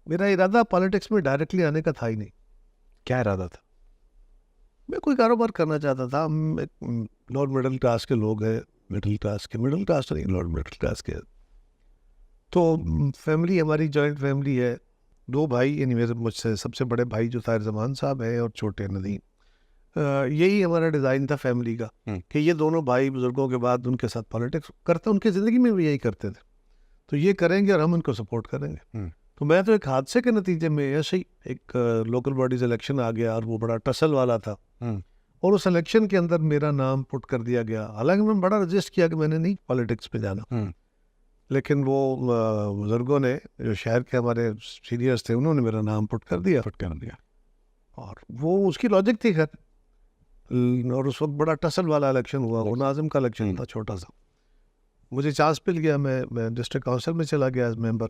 मेरा इरादा पॉलिटिक्स में डायरेक्टली आने का था ही नहीं। क्या इरादा था? मैं कोई कारोबार करना चाहता था। हम एक लोअर मिडिल क्लास के लोग हैं, मिडिल क्लास तो नहीं, लोअर मिडिल क्लास के। तो फैमिली हमारी जॉइंट फैमिली है। 2 भाई, यानी मेरे मुझसे सबसे बड़े भाई जो ताहिर जमान साहब हैं और छोटे नदीम। यही हमारा डिज़ाइन था फैमिली का कि ये दोनों भाई बुजुर्गों के बाद उनके साथ पॉलिटिक्स करते, उनकी ज़िंदगी में भी यही करते थे, तो ये करेंगे और हम उनको सपोर्ट करेंगे। तो मैं तो एक हादसे के नतीजे में ऐसे ही एक लोकल बॉडीज इलेक्शन आ गया और वो बड़ा टसल वाला था, और उस इलेक्शन के अंदर मेरा नाम पुट कर दिया गया। हालांकि मैं बड़ा रजिस्ट किया कि मैंने नहीं पॉलिटिक्स में जाना, लेकिन वो बुजुर्गों ने, जो शहर के हमारे सीनियर्स थे, उन्होंने मेरा नाम पुट कर दिया। और वो उसकी लॉजिक थी खैर। और उस वक्त बड़ा टसल वाला इलेक्शन हुआ, वो नाजिम का इलेक्शन था, छोटा सा। मुझे चांस मिल गया, मैं डिस्ट्रिक्ट काउंसिल में चला गया एज मेंबर।